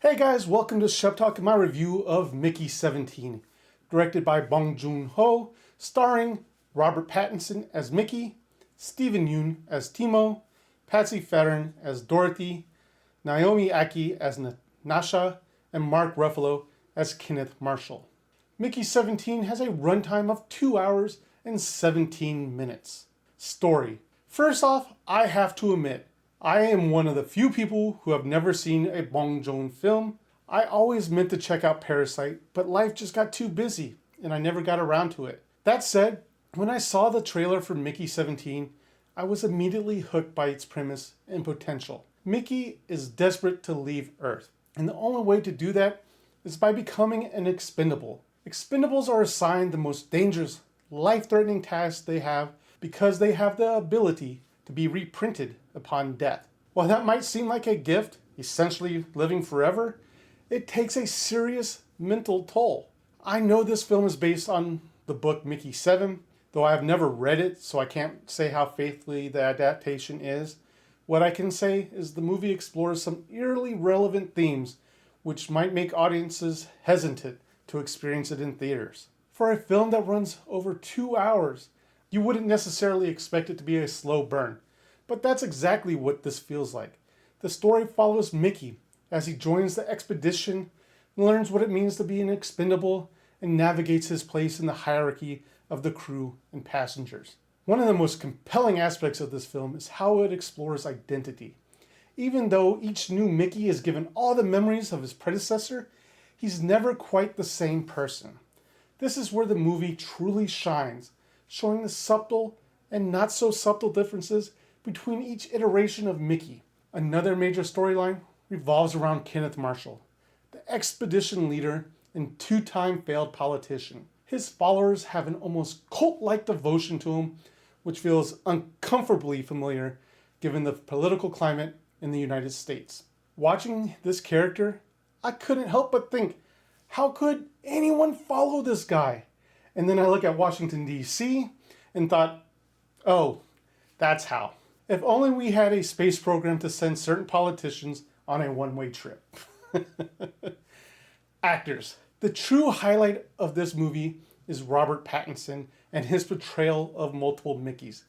Hey guys, welcome to Shep Talk and my review of Mickey 17, directed by Bong Joon-ho, starring Robert Pattinson as Mickey, Steven Yeun as Timo, Patsy Ferran as Dorothy, Naomi Ackie as Nasha, and Mark Ruffalo as Kenneth Marshall. Mickey 17 has a runtime of 2 hours and 17 minutes. Story. First off, I have to admit, I am one of the few people who have never seen a Bong Joon film. I always meant to check out Parasite, but life just got too busy and I never got around to it. That said, when I saw the trailer for Mickey 17, I was immediately hooked by its premise and potential. Mickey is desperate to leave Earth, and the only way to do that is by becoming an expendable. Expendables are assigned the most dangerous, life-threatening tasks they have because they have the ability to be reprinted upon death. While that might seem like a gift, essentially living forever, it takes a serious mental toll. I know this film is based on the book Mickey 7, though I have never read it, so I can't say how faithfully the adaptation is. What I can say is the movie explores some eerily relevant themes which might make audiences hesitant to experience it in theaters. For a film that runs over 2 hours, you wouldn't necessarily expect it to be a slow burn, but that's exactly what this feels like. The story follows Mickey as he joins the expedition and learns what it means to be an expendable and navigates his place in the hierarchy of the crew and passengers. One of the most compelling aspects of this film is how it explores identity. Even though each new Mickey is given all the memories of his predecessor, he's never quite the same person. This is where the movie truly shines, showing the subtle and not so subtle differences between each iteration of Mickey. Another major storyline revolves around Kenneth Marshall, the expedition leader and two-time failed politician. His followers have an almost cult-like devotion to him, which feels uncomfortably familiar given the political climate in the United States. Watching this character, I couldn't help but think, how could anyone follow this guy? And then I look at Washington, D.C. and thought, oh, that's how. If only we had a space program to send certain politicians on a one-way trip. Actors. The true highlight of this movie is Robert Pattinson and his portrayal of multiple Mickeys.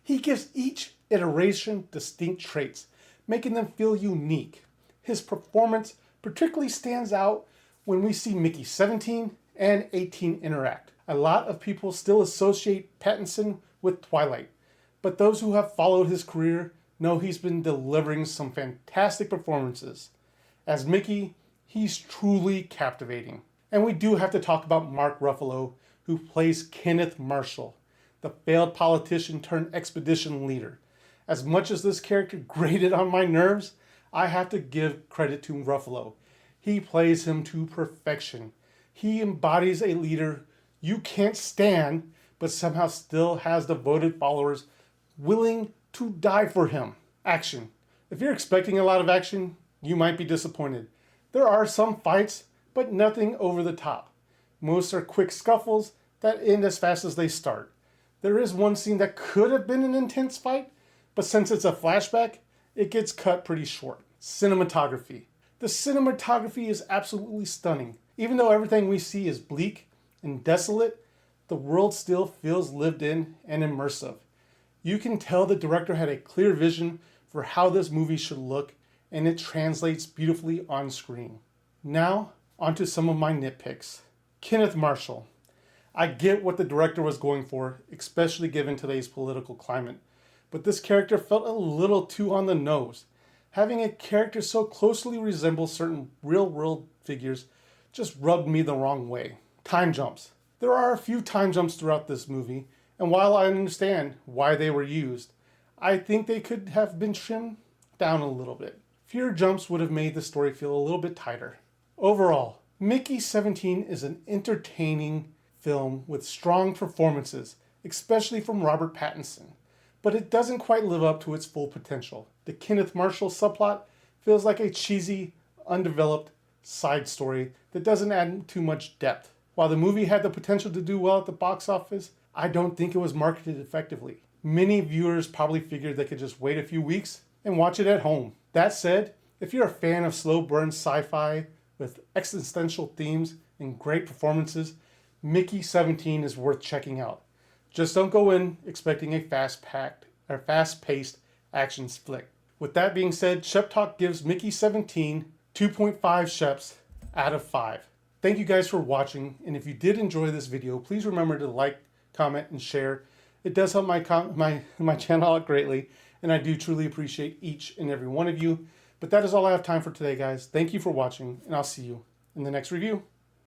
He gives each iteration distinct traits, making them feel unique. His performance particularly stands out when we see Mickey 17 and 18 interact. A lot of people still associate Pattinson with Twilight, but those who have followed his career know he's been delivering some fantastic performances. As Mickey, he's truly captivating. And we do have to talk about Mark Ruffalo, who plays Kenneth Marshall, the failed politician turned expedition leader. As much as this character grated on my nerves, I have to give credit to Ruffalo. He plays him to perfection. He embodies a leader you can't stand, but somehow still has devoted followers willing to die for him. Action. If you're expecting a lot of action, you might be disappointed. There are some fights, but nothing over the top. Most are quick scuffles that end as fast as they start. There is one scene that could have been an intense fight, but since it's a flashback, it gets cut pretty short. Cinematography. The cinematography is absolutely stunning. Even though everything we see is bleak and desolate, the world still feels lived in and immersive. You can tell the director had a clear vision for how this movie should look, and it translates beautifully on screen. Now, onto some of my nitpicks. Kenneth Marshall. I get what the director was going for, especially given today's political climate, but this character felt a little too on the nose. Having a character so closely resemble certain real-world figures just rubbed me the wrong way. Time jumps. There are a few time jumps throughout this movie, and while I understand why they were used, I think they could have been trimmed down a little bit. Fewer jumps would have made the story feel a little bit tighter. Overall, Mickey 17 is an entertaining film with strong performances, especially from Robert Pattinson, but it doesn't quite live up to its full potential. The Kenneth Marshall subplot feels like a cheesy, undeveloped side story that doesn't add too much depth. While the movie had the potential to do well at the box office, I don't think it was marketed effectively. Many viewers probably figured they could just wait a few weeks and watch it at home. That said, If you're a fan of slow burn sci-fi with existential themes and great performances, Mickey 17 is worth checking out. Just don't go in expecting a fast-paced action flick. With that being said, Shep Talk gives Mickey 17 2.5 Sheps out of 5. Thank you guys for watching, and if you did enjoy this video, please remember to like, comment, and share. It does help my channel out greatly, and I do truly appreciate each and every one of you. But that is all I have time for today, guys. Thank you for watching, and I'll see you in the next review.